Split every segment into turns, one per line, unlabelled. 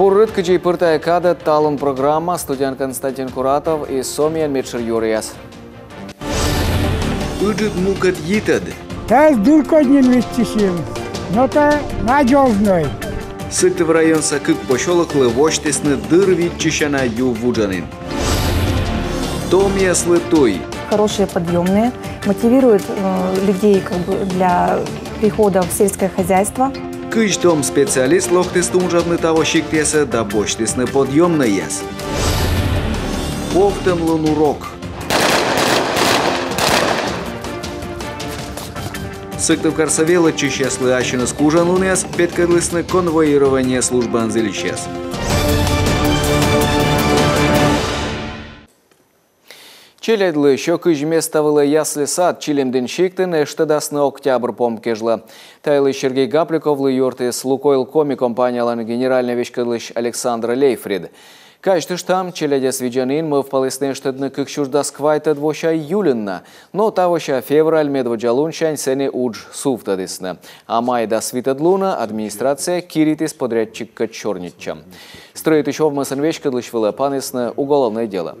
Буррыт кычей пыртая када талон программа студент Константин Куратов и Сомьян Митшер Юрияс.
Ыжит мукат йитад.
Та дуркоднин вестисим, но та надежной.
Сыктыв район сакык пошолоклы воштесны дыр витчищана ю вуджанин. Том яслы той.
Хорошие подъемные, мотивируют людей для прихода в сельское хозяйство.
Кыч том специалист лохтестун жавны того щиктеса да боштесны подъемный яс. Повтем лун урок. Сыктыв карсавела чищаслы ащина скужан лунес, петкадлысны конвоирование службы анзелищес.
Челядлы щёкыж местовылы ясли сад чилемден шиктен эштадасны октябрь помкежла. Тайлы Сергей Гапликовлы юрты с Лукойл Коми компаниялан генеральный вещкадлыш Александр Лейфрид. Качтыш там челядес виджанин мы в палестне штедны кыкшужда сквайта двоща июлинна, но тавоща февраль медводжалуншань сене удж суфтадисна. А майда свитадлуна администрация киритис подрядчикка чорничам. Строит еще в мысенвещкадлыш вылапанисна уголовное дело.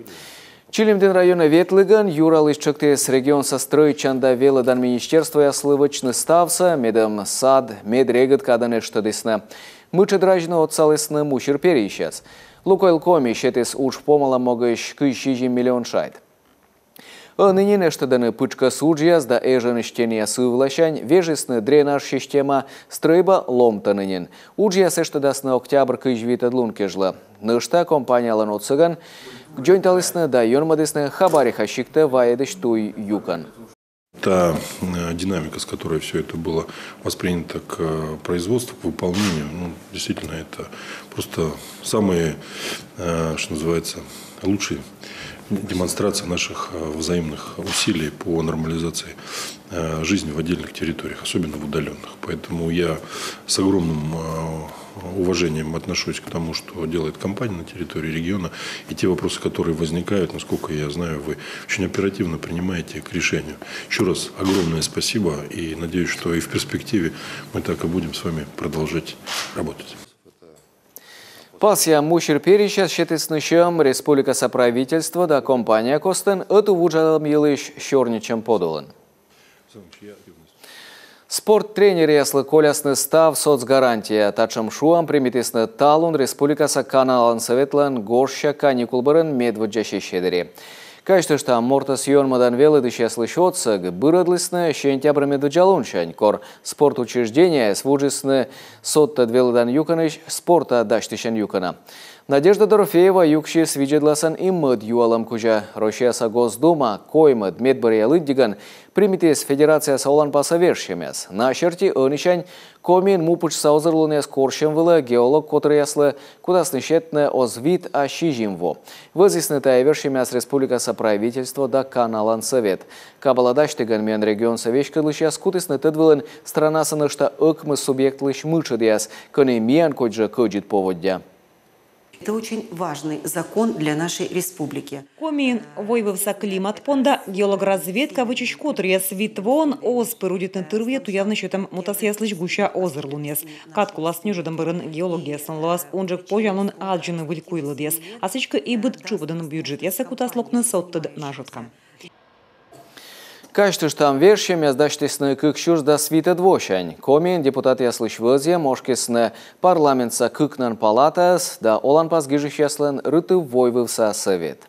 Чилимден района Ветлыган, Юралыш чоктес регион состройчанда велодан министерство яслывычны ставса, медом сад, медрегат кадан эштадисна. Мычы дражно отцалысны мучер перейщас. Лукойл Коми щетес уж помала могыш кыщижи миллион шайт. Нынен эштаданы пычка суджияс да эжен штения сывлащань, вежесны дренаж система стройба ломта нынен. Уджияс эштадасны октябрь кыжвитадлун кежла. Нышта компаниялан отсыган, Джойнталысны да йонмадысны хабариха щикта ваедыш туй юкан.
Та динамика, с которой все это было воспринято к производству, к выполнению, действительно, это просто самые, что называется, лучшие демонстрации наших взаимных усилий по нормализации жизни в отдельных территориях, особенно в удаленных. Поэтому я с огромным уважением отношусь к тому, что делает компания на территории региона, и те вопросы, которые возникают, насколько я знаю, вы очень оперативно принимаете к решению. Еще раз огромное спасибо, и надеюсь, что и в перспективе мы так и будем с вами продолжать работать.
Пасья мучер перещас щетыснышем республика соправительства да компания Костен эту вуджалам елыш щорничем подолан. Спорт-тренер яслы колясны став соцгарантия. Тачам шуам примитисны талун республикаса каналан советлан горща каникулбарын медводжащи щедери. Кайштышта мортас йонмадан велыдыш яслы щотсыг бырадлысны щентябры медводжалуншань. Кор спорт учреждения свуджисны сотта велыдан юканыш спорта даштышан юкана. Надежда Дорофеева юкши свиджедласан иммыд юалам кужа. Рошияса Госдума коймыд медбарьялы диган примитес федерация саулан пасавершемес. На черти онишань комин мупыч саузырлунес коршем вылы геолог который яслы кудасны щетны озвит ашижимво. Вызисны таевершемес республикаса правительства да каналан совет. Кабаладаш тиган мен регион совещкадлыш яс кутысны тыдвылын страна сынышта ыкмы субъектлыш мычыдяс, коне миян коджа коджит поводдя.
Это очень важный закон для нашей республики.
Комин войвывса климат понда геологразведка вычищ котрия свитвон оз перудитен тырвету явно счетом мутасяслыш гуща озерлунес. Каткулас нюжедам бырын геология санлоас онжек пожалун аджины вылькуйладес. Асычка и быт чупадан бюджет яса кутаслокны соттад нажиткам.
Кайштыш там вершем яздачтесны кыкшур да свита двощань. Комин депутат яслыш вызье мошкесны парламентса кыкнан палатас да оланпас гижих яслын рыты войвывса совет.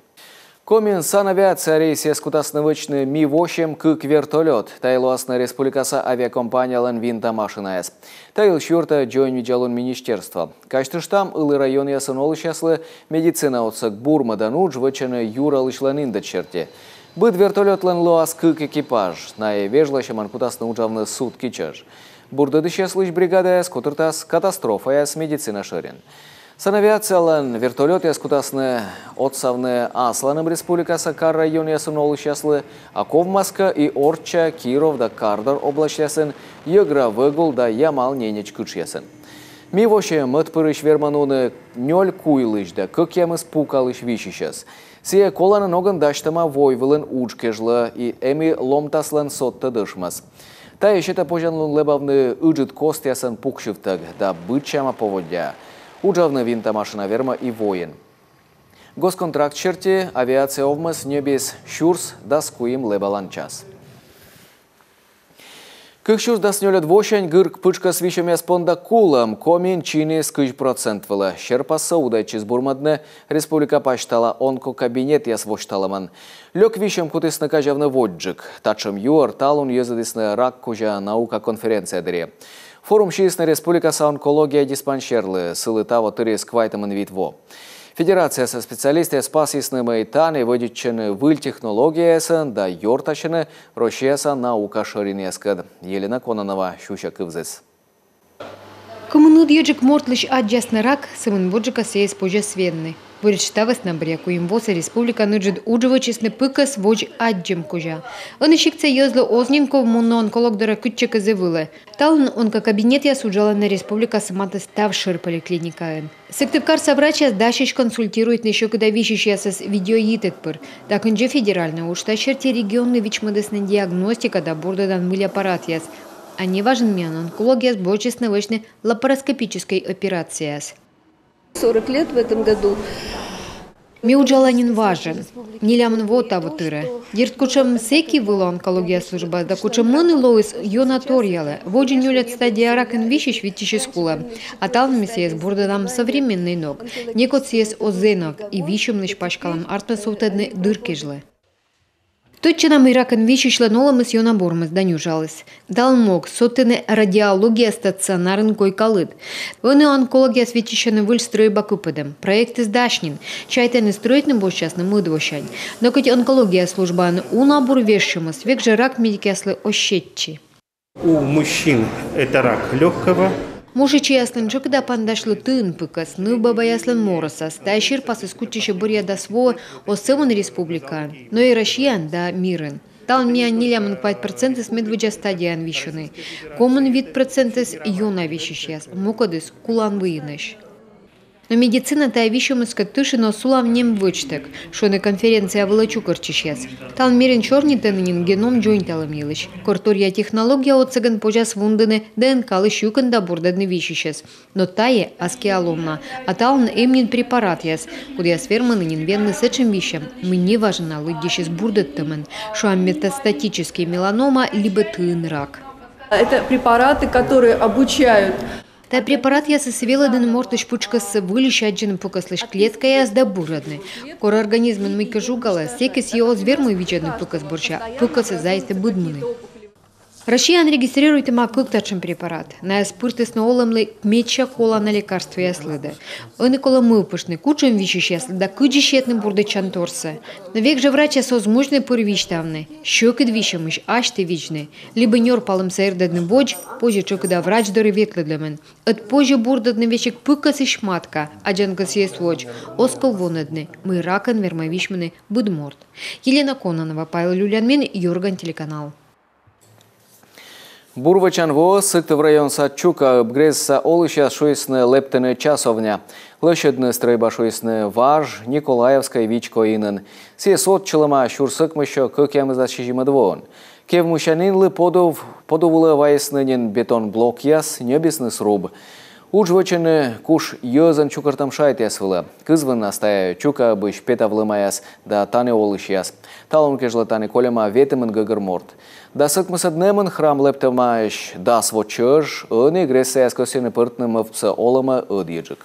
Комин санавиация рейсе скутасны вычны ми-8 кык вертолет. Тайлуасны республикаса авиакомпаниялан винта машинаяс. Тайл щурта джойн виджалун министерства. Кайштыш там ылы район ясын олыш яслы медицина отсак бурмадан удж вычыны юралышлан черте. Быт вертолетлан луас кык экипаж, на вежлаща манкутасны уджавны суд кичаж. Бурдыдыш яслыш бригада скутыртас катастрофа яс медицина шырин. Санавиациялан вертолет яскутасны отсавны асланым республикаса кар район ясын олыш яслы, Аков Маска и Орча, Киров да Кардар область ясын, Егра выгул да Ямал ненеч кыч ясын. Ми вообще мытпырыш вермануны нёль куйлыш да кык ямыс пукалыш вишищас. Сия коланы ноган даштама войвылын учкежла и эми ломтаслан сотта дышмас. Та ещета пожанлун лебавны ыджит кост ясан пукшивтаг да бычама поводя. Уджавны винта машина верма и воин. Госконтракт черти авиация овмас небес шурс да скуим лебалан час. Кыхшур даснёлет вошень гырк пычка с вишем яспонда кулам комин чини с 1% вала. Шерпаса удачи бурмадне республика паштала онко кабинет яс вошталаман. Лёк вишем кутысна кажавны воджик. Тачым юар талун езадысна рак кужа наука конференция дыре. Форум шиисна республика са онкология диспансерлы сылы таво тыре сквайтамын витво. Федерация со специалисты спасисны майтаны выдичены выль технологиясын да йорташыны рошеса наука шаринескад. Елена Кононова, Щуща Кывзес.
Коммуnud ежик мортлыш аджасны рак сымын боджика сеяс позже свенны. Выречтавас на бряку им воса республика нуджит уджевачесны пыкас вож аджем кужа. Он ищикца езлы озненков мунно онкологдора кютчека зевылы. Талын онка кабинет я суджала на республика самата став шир поликлиникаен. Сыктывкар соврача дашич консультирует на когда вищища с видеоитетпыр. Так он же федеральный ушта черти регионный вичмадесна диагностика да бордадан мыль аппарат яс. А не важен мен онкология с бочесно-вышной лапароскопической операцией.
40 лет в этом году.
Миуджаланин важен. Нилямн вот авутыра. Дирт кучам секи была онкология служба, да кучам мыны лоис йонаториалы. Воджин юлят стадия ракен вещищ витишескула. А талми сеяс бурдадам современный ног. Некот сеяс озенок и вишем ниш пашкалам артмасовтадны дыркежлы. Точно мы ракен вещищла нолам с йонабормас да нюжалась. Дал мог сотыны радиология стационарен койкалыт. Вны онкология светищаны выль стройба купадам. Проект издашнин. Чайтаны стройтным бочасным мыдвощань. Но хоть онкология службан у набор вещимас, век же рак медикяслы ощетчи.
У мужчин это рак легкого.
Мужичи яслен когда пандашлы тын пыкас, баба яслен мороса, стайшир пас искучище буря да сво, осымын республика, но и россиян да мирен. Тал мне нилямын 5% с медведжа стадиян вишены. Комын вид процентес юна вишищас, мукадыс кулан выйныш. Но медицина та вишемыс катышино сулам нем вычтек, что на конференция вылачу корчищас. Тал мерен черный теннин геном джойнталым елыш. Кортория технология отцеган пожас вундыны ДНК лыщукан да бурдадны вишищас. Но тае аскиаломна, а талн эмнин препарат яс, куда сферманы нинвенны сечем вишем. Мне важно лыдищес бурдаттамен, что метастатический меланома либо тын рак.
Это препараты, которые обучают.
Та препарат я сосвела ден мортыш пучка с вылещаджен покаслыш клетка я сдабурадны. Кор организмен мы кажугала, секис его звермы вичадны покас борча, покас зайты будмыны. Россиян регистрирует има кыктачен препарат. На спыртыс на олымлы меча кола на лекарство яслыды. Он и кола мылпышны, кучем вещищ яслыда, кыджищетны бурдычан торса. Но век же врача созмужны пурвиштавны, щекид вишамыш, ашты вичны. Либо нёр палым саирдадны бодж, позже чокуда врач доры ветлыдламен. От позже бурдадны вещик пыкас и шматка, а джангас есводж, оскал вонадны. Мы ракан вермовишманы будморт. Елена Кононова, Павел Люлянмин, Юрган, телеканал.
Бурвачан во сыктыв район Сатчука обгрезса олыща шуисны лептыны часовня. Лыщедны стройба шуисны Важ, Николаевская вичко инын. Сес отчылыма шурсыкмыщо кыкемы защижимы двон. Кев мущанинлы подувылы вайснынен бетон блок яс, небесны сруб. Уджвачыны куш йозан чукартам шайт ясвылы. Кызвын настая чука быш петавлымаяс да таны олыщяс. Талон кежлы таны колема ветымын гыгырморт. Да сыкмысаднемын храм лептымайш да свочыж, ыны гресса яскосыны пыртны мывпсы олыма ыдьеджик.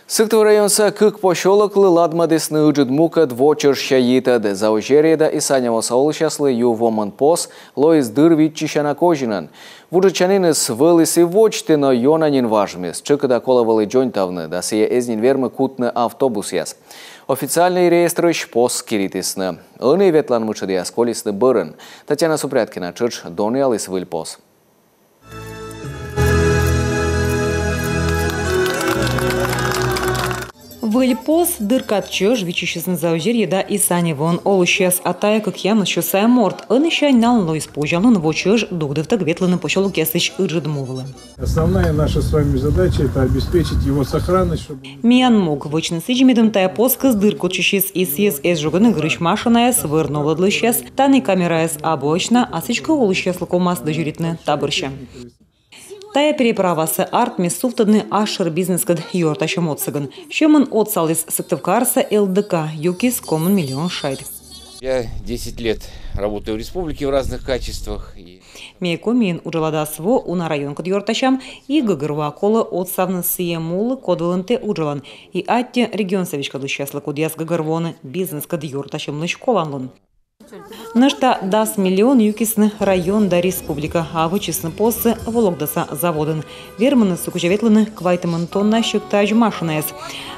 Сыктыв районса кык пошолоклы ладмадысны ыджыд мука двочыж шаитады. Заужереда и саняво саулышаслы ю воман пос лоис дыр витчищана кожинан. Вуджачаниныс вылысы вочты, но йонанин важмес. Чыкыда коловалы джойнтавны, да сие эзнин вермы кутны автобус яс. Официальный реестрыш пос киритисны. Ыны ветлан мычыды ясколисны бырын. Татьяна Супряткина, чырч доны алыс выль пос.
Выльпос дыркат чёж вичищесн заужерье да и сани вон олущес атая как ямы шосая морт. Он еще нално использован во чёж дугдывтак ветланы пошёлок ясыч ыржидмовылы.
Основная наша с вами задача это обеспечить его сохранность, чтобы...
Миян мог вычны сыджимедым тая поска с дырку чищес и съес эс жуганы грыш машиная свырнуладлыщес, таны камераяс обочно, а сычка олущес лакомас дожуритны табырща. Тая переправасы арт месуфтадны ашыр бизнескад юрташым отсыгын. Шемын отсалыс Сыктывкарса ЛДК юкис коммун миллион шайд.
Я 10 лет работаю в республике в разных качествах.
Мейко мен уджаладасво уна район код юрташам и гыгырва колы отсавны сиемулы кодылынте уджалан. И атте регион совечкаду счастлы кодяс гыгырвоны бизнес код юрташым лышколанлын. Нышта 10 миллион юкисны район да республика, а вычисны посы Вологдаса заводын. Верманы сукучаветлыны квайтымын тонна щуктаж машинайс.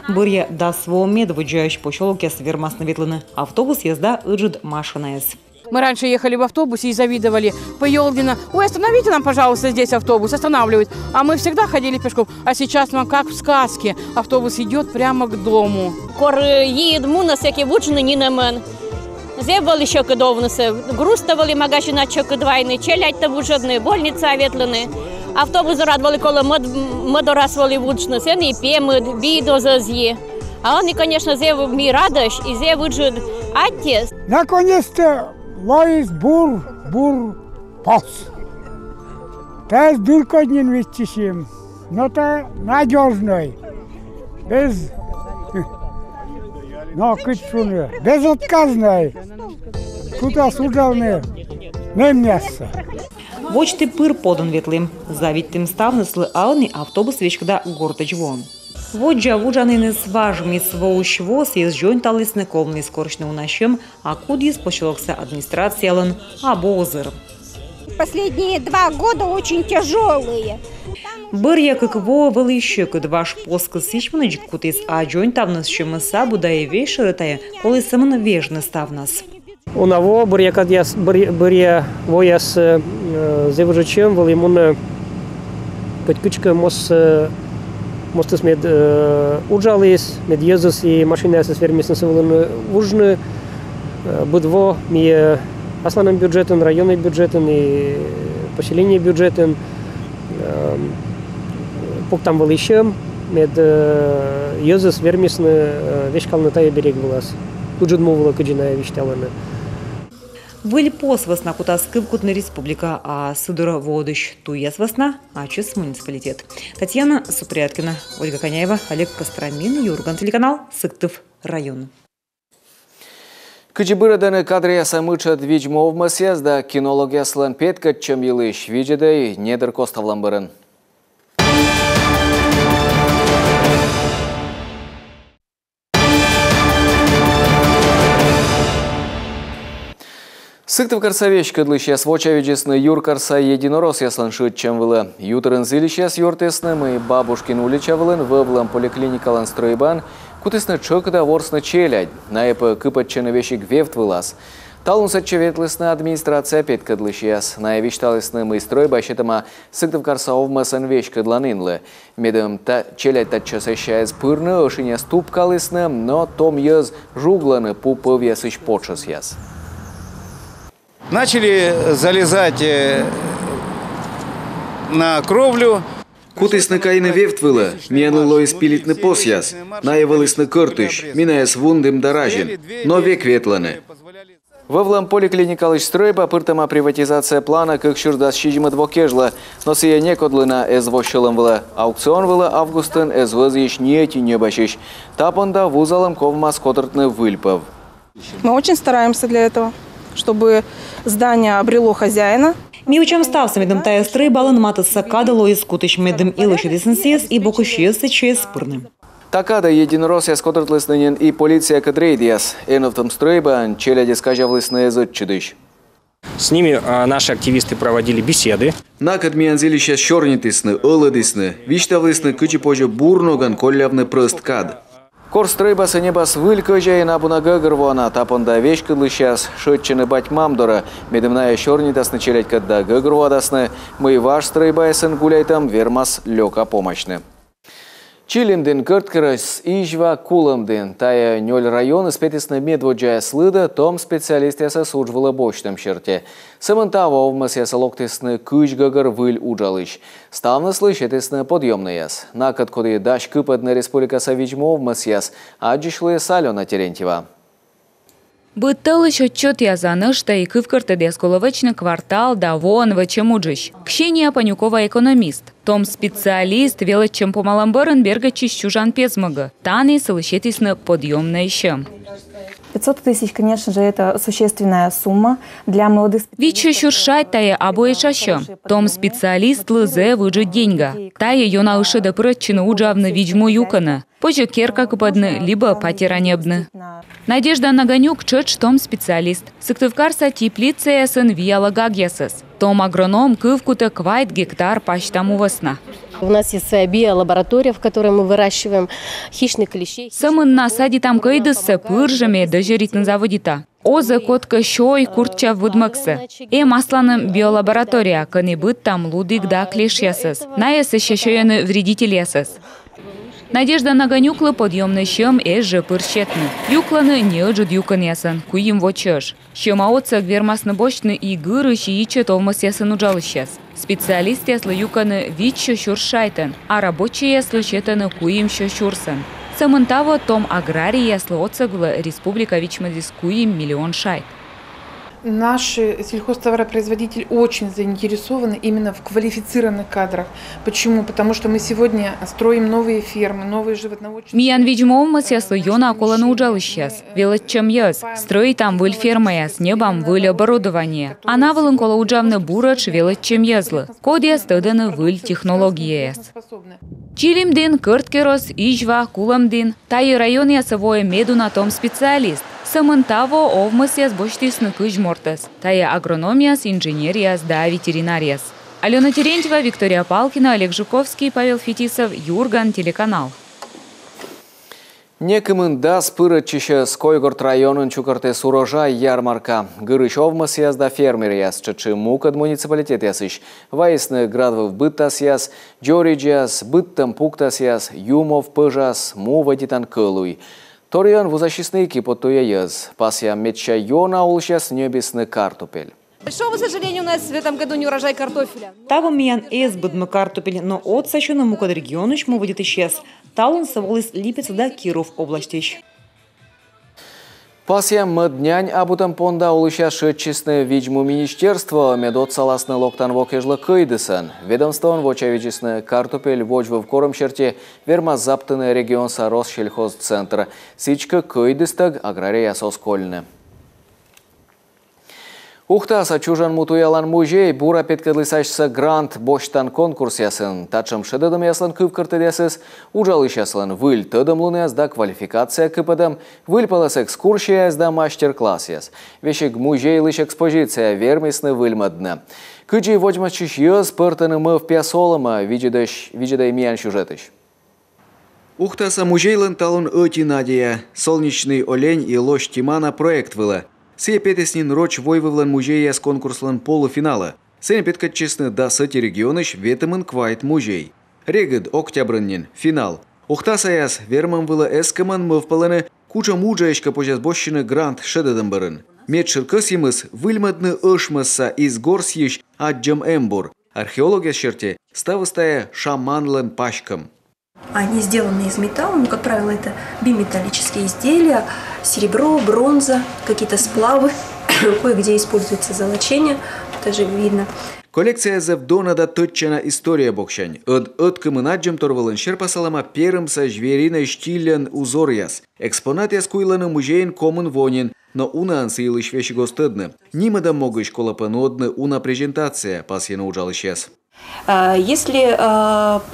Бырья дасво медвыджающ пощелокес вермасны ветлыны. Автобус езда ыджид машинайс.
Мы раньше ехали в автобусе и завидовали. По Елгина: ой, остановите нам, пожалуйста, здесь автобус. Останавливают. А мы всегда ходили пешком. А сейчас нам как в сказке. Автобус идет прямо к дому.
Кор їд мунас, які вучені нінемен. Зевали щоки довнеси. Груставали магазина щоки двайни. Челять та вужодни. Больниця ветлини. Автобус радували, коли ми дорасвали вучні. Це не п'ємо, бідо заз'є. А вони, конечно, зев мій радощ і зев вучуть атті.
Наконец-то лоис бур пос. Тез дуркоднин вестисим, но то надежный, безотказный, куда служавный, не мясо.
Вочти пыр подан ветлим. Завить тим ставнесли, а они автобус вечкда гортач вон. Воджа вуджанини сважмі своущво съезжон талисны ковны скорочны унащем, а кудис почелокся администрациялын або озыр.
Последние 2 года очень тяжелые.
Бырья какво вылыще, ваш поскы сичманыч кутис, а джон тавнас щемыса будая вешерытая, коли самын вежны ставнас.
У наво бырья вояс зевжечем, вылымуны подключка Мостос мед уджалис, мед езус и машины со свермисны совланы ужны, будво ми основным бюджетом, районный бюджетом и поселение бюджетом, пук там был еще мед езус вермисны вещкалны тая берег влас. Тут же дмовала каджиная вещталана.
Выль пос весна кута скывкутна республика, а судора водыш туес весна, а чес муниципалитет. Татьяна Супряткина, Ольга Коняева, Олег Костромин, Юрган, телеканал Сыктыв район.
Кычыбыраданы кадрияса мычат вичмовма съезда кинология слан петка чем елыш виджедай недер коставлан бырын. Сыктывкарса вещкадлыще свочавиджесны юркарса единорос яслан шит чем вылы. Ютрын зилище с юртесным и бабушкин уличавылын вывлам поликлиникалан стройбан, кутысны чокда ворсны челядь, на эпы кыпатчыны вещик вевт вылаз. Талун сатчеветлысны администрация петкадлыщес, на вишталысны мы стройба щетама Сыктывкарса овмасын вещкадланынлы. Медым челядь татчасащаяз пырны ошине ступкалысны, но том ез жугланы пупы весыш почес яс.
Начали залезать на кровлю.
Кутысны кайны вевтвыла, мены лоис пилитны посяс, наевалысны кыртыш, минаяс вундым даражен, но век ветланы.
Вывлам поликлиникалыш стройба пыртама приватизация плана, как шурдас щижима двокежла, но сия некодлына эзвощелым вла. Аукцион вла августын эзвызыш нети небащищ, тапанда вузалым ковмас котыртны выльпов.
Мы очень стараемся для этого, чтобы здание обрело хозяина.
Миучам стався медом тая стройбалын матыса кадало из кутыш медом и лошадисенсиес и бокущиесы через спырны.
Такада единорос я скотыртлыснынен и полиция кадрейдиас. Эновтом стройба челяди скажавлысны эзотчидыш.
С ними наши активисты проводили беседы.
Накад мианзилища щорнитысны, ылыдысны, виштавлысны кычи позже бурноган коллявны прысткад. Кор стройбасы небас вылькажа и набуна гагырвана, тапонда вещкадлыщас, шотчыны бать мамдора, медымная щорнитасны челядь кадда гагырвадасны, мы ваш стройбайсын гуляйтам вермас лёка помощны. Чилимден кырткырыс ижва кулымден, тая нёль район испетисны медводжая слыда, том специалистеса суджвала бочтым черте. Сымынтава овмасяса локтесны кыч гагыр выль уджалыш. Ставны слышетесны подъемныяс. Накат коды даш кыпадны республика Савичмо овмасяс, аджишлы Салена Терентьева.
Бытылыш отчет язаны, что и кывкыртыде сколовочный квартал да вон вачемуджищ. Кшения Панюкова экономист. Том специалист велет чем помаламбырын бергачищ чужан пезмага. Таны слышетисны подъемная еще.
500 тысяч, конечно же, это существенная сумма для молодых специалистов.
Виче шуршай тая обои чаще. Том специалист лызе выжит деньга. Тая ёна уши да прочина уджавна видьму юкана. Позже керка купадны, либо патеранебны. Надежда Наганюк чёч том специалист. Сыктывкарса теплица ясын вияла гагьясыз. Том агроном кывкута квайт гектар пачтаму весна.
У нас есть своя биолаборатория, в которой мы выращиваем хищных клещей.
Самын насади там кайдысы пыржами дожеритын заводита. Озы котка щой куртча выдмаксы. Асланым биолаборатория, каны быт там лудык да клеш ясыз. Наясы щащояны вредитель ясыз. Надежда Наганюклы подъемный щем же пырщетны. Юкланы не отжуд юкан ясын, куим вочеш. Щем аотсак вермасны бочны и гыры щииче товмас ясын уджалыщас. Специалист яслы юканы виччо щуршайтын, а рабочий яслы щетаны куим що щурсын. Самынтаво том аграрий яслы отсагла республика вичмадис куим миллион шайт.
Наши сельхозтоваропроизводители очень заинтересованы именно в квалифицированных кадрах. Почему? Потому что мы сегодня строим новые фермы, новые животноводческие.
Миян видимовмас яслы ёна около уджалыщас. Велать чем яс. Строить там выль ферма яс, небом выль оборудование. А навалын кола уджавны бурач велать чем язлы. Код яс тыданы выль технология яс. Чилимдин, кырткерос, ижва, куламдин. Тай район ясовое меду на том специалист. Самынтаво овмыс яс боштисны кыж мортас. Тая агрономияс, инженерияс да ветеринарияс. Алена Терентьева, Виктория Палкина, Олег Жуковский, Павел Фетисов, Юрган, телеканал.
Некымында спырытчышы Скойгорт районын чукыртес урожай ярмарка. Гырыш овмыс яс да фермер яс, чычы мукад муниципалитет ясыш. Вайсны градвов быттас яс, джоридж яс, быттам пуктас яс, юмов пыжас, мува дитан кылуй. Ториан вузащитники подтуя яз. Пасья метча йона улщас небесный картопель.
Большого, к сожалению, у нас в этом году не урожай картофеля.
Тавом миян эсбыдмы картопель, но от сащуна мукад регионыш мувадит исчез. Талон соволыс Липец да Киров областищ.
Пасья мыднянь абутам понда улыша шетчисны виджму министерство медот саласны локтан вокежлы кыйдысын. Ведомствон вочавичисны картопель вочвы в кором черте верма заптыны регион Сарос сельхозцентра. Сичка кыйдыстаг агрария соскольны. Ухтаса чужан мутуялан музей бура петкадлысашса грант боштан конкурс ясын. Тачым шыдыдым яслан кывкыртыд ясыз, ужалыш яслан выль тыдымлун яс да квалификация кыпыдым, выль палас экскурсия яс да мастер-класс яс. Вешек музей лыш экспозиция вермисны выльмадны. Кыджи водьмачыш яс пыртыны мы в пясолыма виджедай миян сюжетыш.
Ухтаса музейлын талын öti надия, солнечный олень и ложь Тимана проект вылы. Сей петеснин роч войвывлан музея с конкурслан полуфинала. Сен петкатчесны да сати регионыш ветымын квайт музей. Регид октябрыннин финал. Ухтаса яс вермам вылы эскаман мывпаланы куча муджаешка пожас бощины грант шедадым бырын. Медширкыс емыс выльмадны ышмысса из горсьеш аджам эмбур. Археология шерте ставыстая шаманлан пашкам.
Они сделаны из металла, но, как правило, это биметаллические изделия, серебро, бронза, какие-то сплавы, кое-где используется золочение, тоже видно.
Коллекция завдона да точчана история бокшань. От кымынаджем торвалын шерпасалама перымса жверина штилен узор яс. Экспонат яс куйланы музейн комын вонин, но уна сыйлыш вещи гостыдны. Нимада могыш колопанодны уна презентация пасьяна ужалыш яс.
Если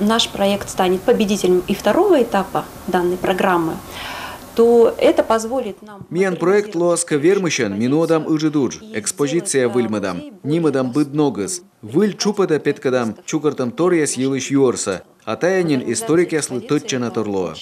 наш проект станет победителем и второго этапа данной программы, то это позволит нам...
Миян проект лоаска вермышан минодам ыжидудж, экспозиция выльмадам, нимадам быдногыз, выль чупада петкадам, чукартам торьяс йылыш юорса, а таянин историк яслы тотчана торлоа.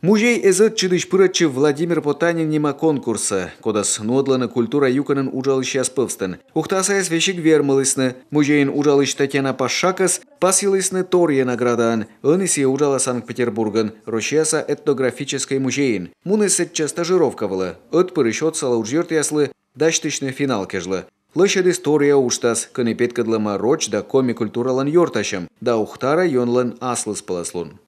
Музей эзыт чидыш пырачы Владимир Потанин нема конкурса, кодас нодлана культура юканын ужалыш яспывстын. Ухтасаяс вешик вермылысны, музейн ужалыш Татьяна Пашакас, пасилысны Торье наградан, ынысе ужала Санкт-Петербурган, рощеса этнографической музейн. Мунысетча стажировка вала, отпырыш отсала ужжерт яслы, даштычны финал кежлы. Лышед история уштас, кыны петкадлама роч да коми культуралан йорташам, да ухтара йонлан аслыс паласлун.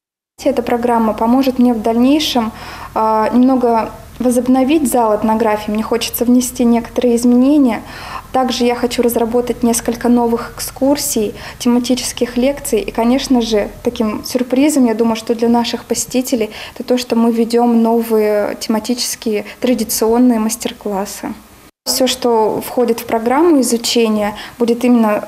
Эта программа поможет мне в дальнейшем немного
возобновить зал этнографии, мне хочется внести некоторые изменения. Также я хочу разработать несколько новых экскурсий, тематических лекций. И, конечно же, таким сюрпризом, я думаю, что для наших посетителей, это то, что мы ведем новые тематические традиционные мастер-классы. Все, что входит в программу изучения, будет именно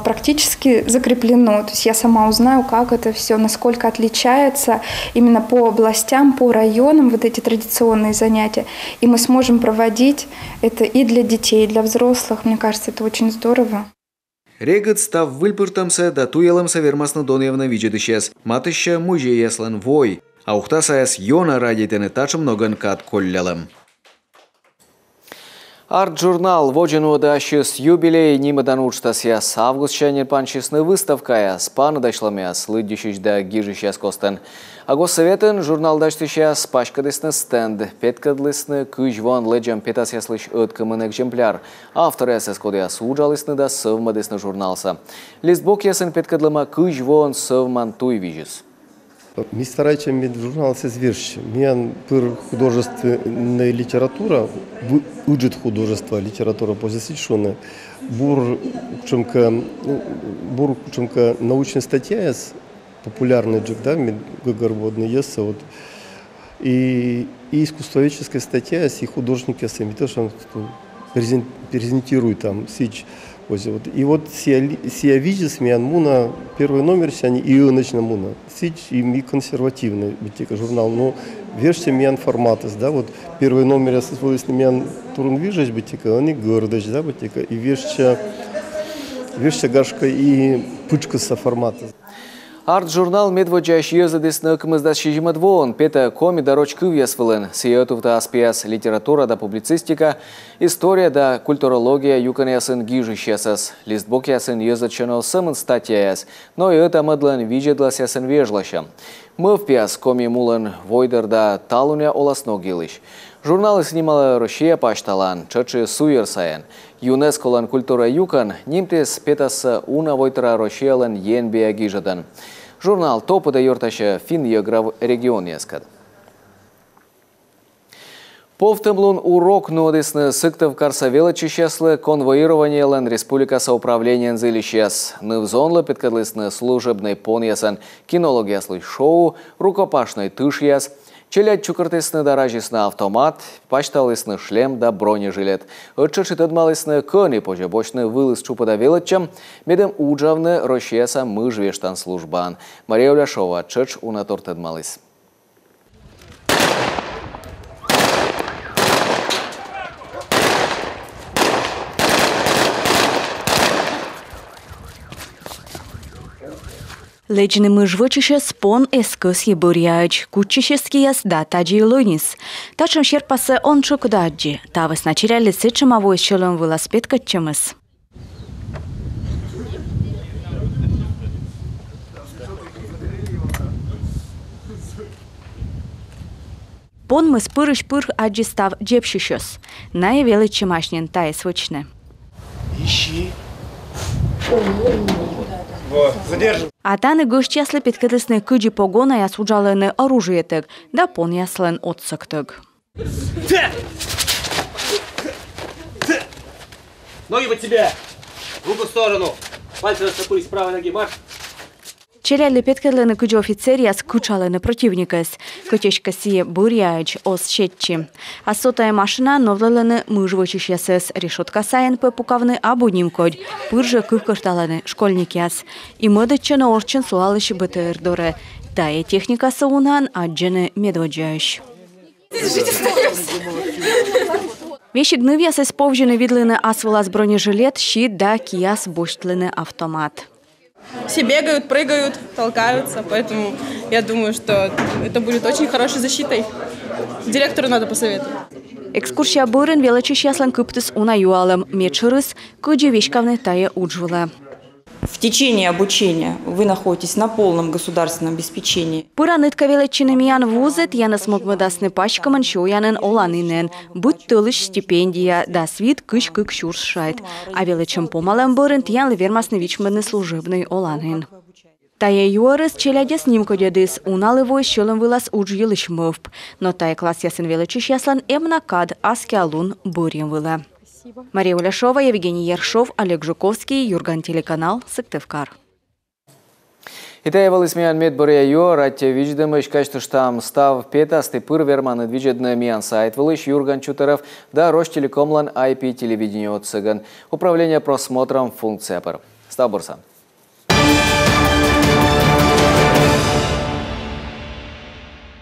практически закреплено. То есть я сама узнаю, как это все, насколько отличается именно по областям, по районам вот эти традиционные занятия. И мы сможем проводить это и для детей, и для взрослых. Мне кажется, это очень здорово.
Регат став выльпыртамса да туялымса вермасны доневна виджедышес. Матыща музей яслан вой. А ухтасаяс йона радитены тачым ноган кат коллялым. Арт-журнал «Водженуода с юбилей нимадан учтасяс август чайнер панчисны выставкая спана дашламяс лыддющий да гижищас костен. А госсоветен журнал даштыщас пашкадысны стенд, петкадлысны кыжвон леджам петасяслыш өткымын экземпляр. Автор эсэс кодяс уджалысны да совмадысны журналса. Листбок ясын петкадлыма кыжвон совман туй вижис.
Мы стараемся в журнал свершить. Мне художественная литература, уджит художество, литература позиционная. Бур чемка научная статья, популярный джек, да, гогорводный есть вот. И искусствоведческая статья, и художники сами тоже презентируют там сич. И вот сия видит муна первый номер сяни и начна муна сич и консервативный битика журнал, но версия миан форматас, да, вот первый номер я созволюсь на миан турн вижешь битика, они гордость, да, битика и версия гашка и пучка со формата.
Арт-журнал медводжаш езадысны кымыздас шижимадвон, пета коми дорочкы весвылын, сиетувта аспиас литература да публицистика, история да культурология юканясын гижищесас, листбок ясын езачено сымын статьяяс, но и это мадлан виджедлас ясын вежлаща. Мы в пиас коми мулын войдер да талуня оласно гилыш. Журналы снимала Россия пашталан, чачы суер саян. ЮНЕСКО-лан культура юкан, нимтес петаса уна войтера Россиялан енбея гижадан. Журнал топы да йорташа фин еграв регион ескад. Повтымлун урок нодысны сыктыв карсавела чищаслы конвоирование лан республикаса управления зылищес. Нывзонлы петкадлысны служебный пон ясан, кинологияслы шоу, рукопашный тыш яс, челять чукартысны даражисны автомат, пашталысны шлем да бронежилет. Отчашитадмалысны кони пожебочны вылыз чупада велычам, медем уджавны Россияса мыжвештан службан. Мария Уляшова, чач унатортадмалыс.
Лечны мыжвочище спон эскос ебуряч, кучищеский язда таджи лунис. Тачем щерпасе он чукдаджи, та высначеряли сычем авойщелом велосипед качемыс. Пон мы спырыш-пыр аджи став джепщищес. Наявелы чемашнен тае свычны.
Ищи.
А таны гощ яслы петкадлысны кыджи погона я суджалыны оружие тык, да пон яслын отсык тык.
Ноги под себя! Руку в сторону! Пальцы растопырить с правой ноги, марш!
Челяли петкадлыны кыджи офицер яс кучалыны противникас, котечка сие буряч ос щетчи. А сотая машина новлалыны мыжвочищесес решетка саян пепукавны абуним кодь, пырже кывкашталыны школьник яс. И мыдычыны орчын сулалыш БТР доре. Тае техника саунан аджыны медводжающ. Вещи гнывьяс исповжены видлыны асвалас бронежилет, щит да кияс боштлыны автомат.
Все бегают, прыгают, толкаются, поэтому я думаю, что это будет очень хорошей защитой. Директору надо посоветовать.
Экскурсия бурен величиш яслан кыптыс уна юалым, мечырыс, кыджи вещкавны тая уджвала.
В течение обучения вы находитесь на полном государственном обеспечении.
Пыра нытка величины ян вузет, яна смогмадасны пачкаман шоянын оланынен, будь тылыш стипендия, да свит кыш-кык шурс шайт. А величим помалым бурен тян вермасны вичмадны служебный оланын. Тая юарыс челяде снимко дедис, уналывой щелом вылаз уж елыш мövп. Но тая класс ясын величиш яслан эмнакад аскиалун бурьем выла. Мария Уляшова, Евгений Ершов, Олег Жуковский, Юрган телеканал, Сыктывкар.
Итая валысмиян медборя ё, ратте виждемыш качтыштам став петасты пыр верманы движедны миян сайт вылыш Юрган Чутеров да Ростелекомлан IP телевидение от цыган. Управление просмотром функция пыр. Стабурсан.